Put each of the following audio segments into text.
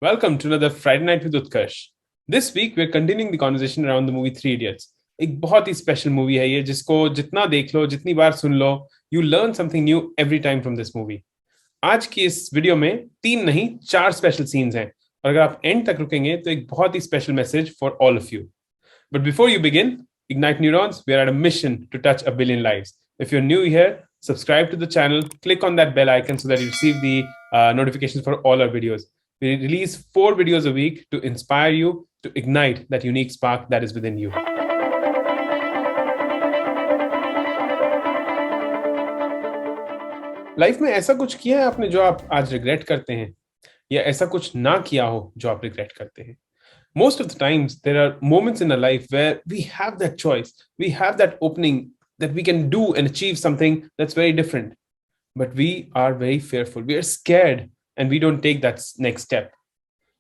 Welcome to another Friday Night with Utkarsh. This week we're continuing the conversation around the movie Three Idiots. एक बहुत ही special movie है ये जिसको जितना देख लो जितनी बार सुन लो you learn something new every time from this movie. आज की इस वीडियो में 3 नहीं 4 स्पेशल सीन्स हैं और अगर आप एंड तक रुकेंगे तो एक बहुत ही special message for all of you. But before you begin, Ignite Neurons, we are at a mission to touch a billion lives. If you're new here, subscribe to the channel, click on that bell icon so that you receive the notifications for all our videos. We release 4 videos a week to inspire you to ignite that unique spark that is within you. Life में ऐसा कुछ किया है आपने जो आप आज regret करते हैं या ऐसा कुछ ना किया हो जो आप रिग्रेट करते हैं? Most of the times there are moments in our life where we have that choice, we have that opening that we can do and achieve something that's very different, but we are very fearful, we are scared and we don't take that next step.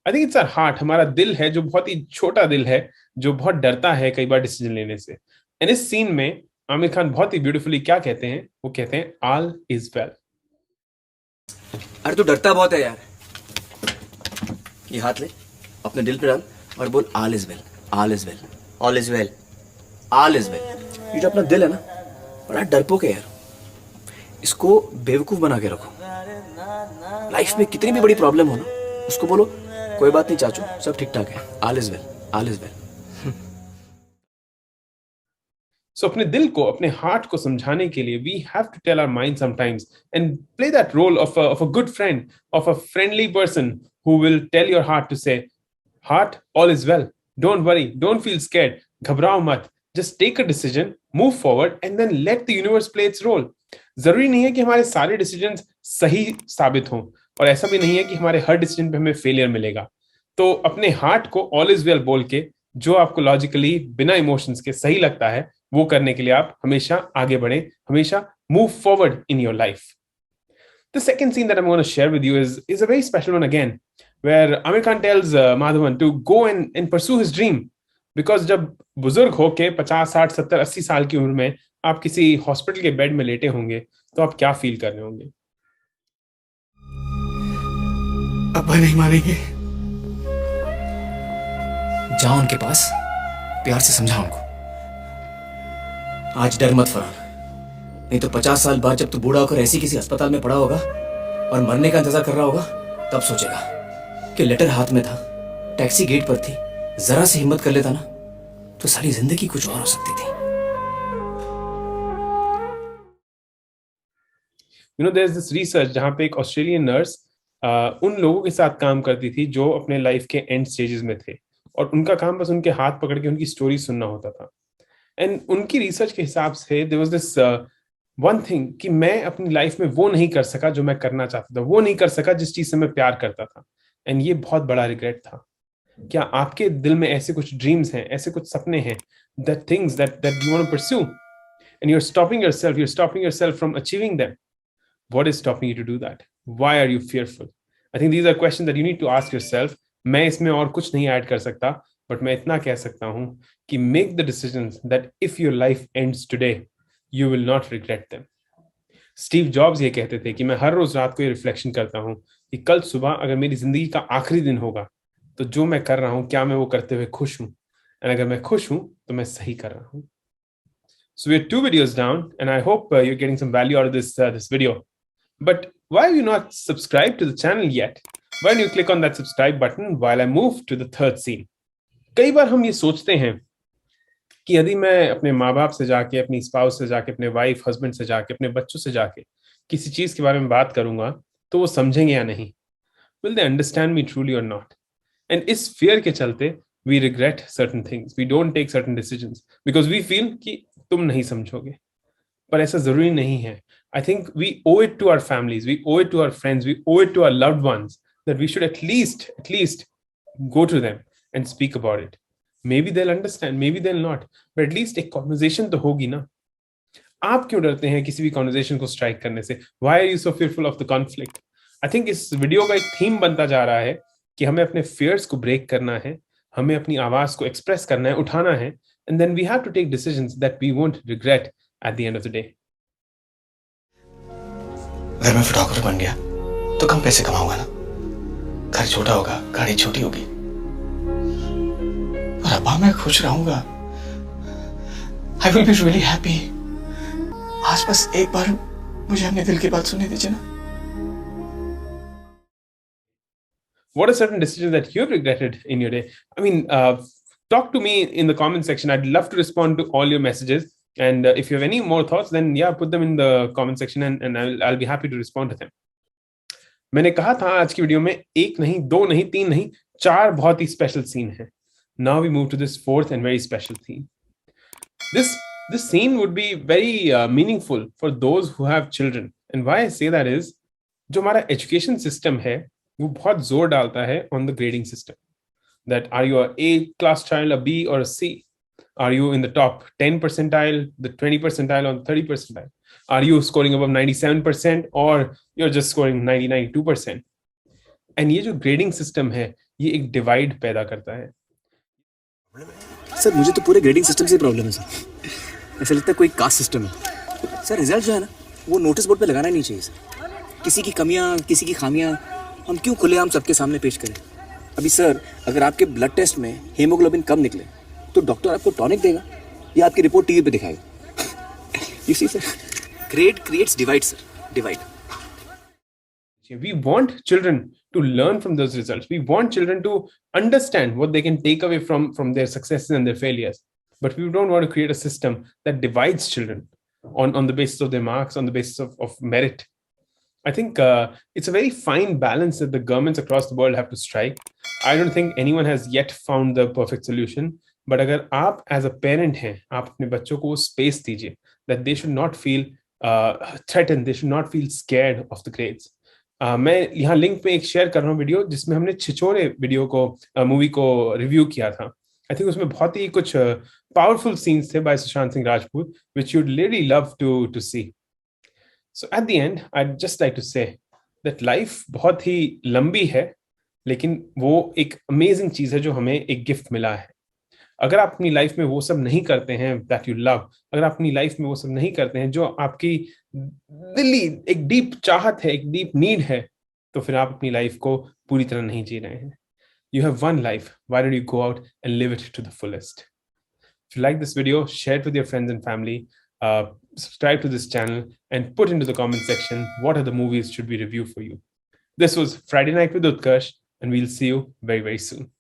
I think it's our heart, हमारा दिल है जो बहुत ही छोटा दिल है जो बहुत डरता है कई बार डिसीजन लेने से. एंड इस सीन में आमिर खान बहुत ही ब्यूटीफुली क्या कहते हैं, वो कहते हैं all is well. अरे तू डरता बहुत है यार. ये हाथ ले, अपने दिल पे डाल और बोल all is well, all is well, all is well, all is well. ये जो अपना दिल है ना, बड़ा डरपोक है यार. इसको बेवकूफ बना के रखो. लाइफ में कितनी भी बड़ी प्रॉब्लम हो ना, उसको बोलो कोई बात नहीं चाचू, सब ठीक ठाक है, all is well, all is well. So अपने दिल को, अपने हार्ट को समझाने के लिए we have to tell our mind sometimes and play that role of a good friend, of a friendly person who will tell your heart to say, heart, all is well. Don't worry, don't feel scared. घबराओ मत. Just take a decision, move forward and then let the universe play its role. जरूरी नहीं है कि हमारे सारे decisions सही साबित हों और ऐसा भी नहीं है कि हमारे हर डिसीजन पे हमें फेलियर मिलेगा. तो अपने हार्ट को ऑल इज वेल बोल के जो आपको लॉजिकली बिना इमोशंस के सही लगता है वो करने के लिए आप हमेशा आगे बढ़ें, हमेशा move forward in your life. The second scene that I'm going to share with you is a very special one again, where Amir Khan tells Madhavan to go and pursue his dream. Because जब बुजुर्ग होके 50, 60, 70, 80 साल की उम्र में आप किसी hospital के बेड में लेटे होंगे तो आप क्या फील कर रहे होंगे? अब्बा नहीं मानेंगे. जाओ उनके पास, प्यार से समझाओ उनको. आज डर मत फरहान, नहीं तो 50 साल बाद जब तू बूढ़ा होकर ऐसी किसी अस्पताल में पड़ा होगा और मरने का इंतजार कर रहा होगा, तब सोचेगा कि लेटर हाथ में था, टैक्सी गेट पर थी, जरा सी हिम्मत कर लेता ना तो सारी जिंदगी कुछ और हो सकती थी. You know, there's this research जहाँ पे एक ऑस्ट्रेलियन नर्स उन लोगों के साथ काम करती थी जो अपने लाइफ के एंड स्टेजेस में थे और उनका काम बस उनके हाथ पकड़ के उनकी स्टोरी सुनना होता था. एंड उनकी रिसर्च के हिसाब से there was this one thing कि मैं अपनी लाइफ में वो नहीं कर सका जो मैं करना चाहता था, वो नहीं कर सका जिस चीज से मैं प्यार करता था. एंड ये बहुत बड़ा रिग्रेट था. क्या आपके दिल में ऐसे कुछ ड्रीम्स हैं, ऐसे कुछ सपने हैं, that things that you want to pursue and you are stopping yourself from achieving them? What is stopping you to do that? Why are you fearful? I think these are questions that you need to ask yourself. मैं इसमें और कुछ नहीं add कर सकता, but मैं इतना कह सकता हूं कि make the decisions that if your life ends today you will not regret them. Steve jobs ये कहते थे कि मैं हर रोज रात को ये रिफ्लेक्शन करता हूं कि कल सुबह अगर मेरी जिंदगी का आखिरी दिन होगा तो जो मैं कर रहा हूं क्या मैं वो करते हुए खुश हूं, एंड अगर मैं खुश हूं तो मैं सही कर रहा हूं. So we're 2 videos down and I hope you're getting some value out of this video. But why are you not subscribed to the channel yet? Why don't you click on that subscribe button while I move to the third scene? कई बार हम ये सोचते हैं कि यदि मैं अपने माँ बाप से जाके, अपनी स्पाउस से जाके, अपने वाइफ हस्बैंड से जाके, अपने बच्चों से जाके किसी चीज के बारे में बात करूंगा तो वो समझेंगे या नहीं? Will they understand me truly or not? And इस fear के चलते we regret certain things, we don't take certain decisions because we feel कि तुम नहीं समझोगे. पर ऐसा जरूरी नहीं है. I think we owe it to our families, we owe it to our friends, we owe it to our loved ones that we should at least go to them and speak about it. Maybe they'll understand, maybe they'll not, but at least एक conversation तो होगी ना. आप क्यों डरते हैं किसी भी conversation को strike करने से? Why are you so fearful of the conflict? I think इस वीडियो का एक थीम बनता जा रहा है कि हमें अपने fears को break करना है, हमें अपनी आवाज को express करना है, उठाना है, and then we have to take decisions that we won't regret at the end of the day. अगर मैं फोटोग्राफर बन गया तो कम पैसे कमाऊंगा ना, घर छोटा होगा, गाड़ी छोटी होगी, और अब्बा मैं खुश रहूंगा। I will be really happy. आज बस एक बार मुझे अपने दिल की बात सुनने दीजिए ना। What are certain decisions that you've regretted in your day? I mean, talk to me in the comment section. I'd love to respond to all your messages. And if you have any more thoughts, then yeah, put them in the comment section, and I'll be happy to respond to them. मैंने कहा था आज की video में एक नहीं, दो नहीं, तीन नहीं, चार बहुत ही स्पेशल सीन हैं. Now we move to this fourth and very special theme. This scene would be very meaningful for those who have children. And why I say that is, जो हमारा एजुकेशन सिस्टम है वो बहुत जोर डालता है on the grading system. That are you a A class child, a B, or a C? Are you in the top 10 percentile, the 20 percentile, or the 30 percentile? Are you scoring above 97%, or you're just scoring 90, 92%? And ये जो grading system है ये एक divide पैदा करता है. Sir मुझे तो पूरे ग्रेडिंग सिस्टम से प्रॉब्लम है सर. ऐसा लगता है कोई कास्ट सिस्टम है. सर रिजल्ट जो है ना वो नोटिस बोर्ड पे लगाना नहीं चाहिए सर. किसी की कमियां, किसी की खामियां हम क्यों खुलेआम सबके सामने पेश करें. अभी सर अगर आपके ब्लड टेस्ट में हीमोग्लोबिन कम निकले तो डॉक्टर आपको टॉनिक देगा या आपकी रिपोर्ट टीवी पे दिखाएगा. You see sir, grade creates divide sir, divide. We want children to learn from those results. We want children to understand what they can take away from their successes and their failures. But we don't want to create a system that divides children on the basis of their marks, on the basis of merit. I think it's a very fine balance that the governments across the world have to strike. I don't think anyone has yet found the perfect solution. But अगर आप as a parent हैं, आप अपने बच्चों को space दीजिए that they should not feel threatened, they should not feel scared of the grades. मैं यहाँ लिंक पे एक शेयर कर रहा हूँ वीडियो जिसमें हमने छिछोरे वीडियो को मूवी को रिव्यू किया था. आई थिंक उसमें बहुत ही कुछ पावरफुल सीन्स थे by Sushant Singh Rajput which you'd really love to see. So at the end, I'd just like to say that life बहुत ही लंबी है लेकिन वो एक अमेजिंग चीज है जो हमें एक गिफ्ट मिला है. अगर आप अपनी लाइफ में वो सब नहीं करते हैं दैट यू लव, अगर आप अपनी लाइफ में वो सब नहीं करते हैं जो आपकी दिली एक डीप चाहत है, एक डीप नीड है, तो फिर आप अपनी लाइफ को पूरी तरह नहीं जी रहे हैं. You have one life. Why don't you go out and live it to the fullest? If you like this video, share it with your friends and family. Subscribe to this channel and put into the comment section what are the movies should we review for you. This was Friday Night with Utkarsh, and we'll see you very, very soon.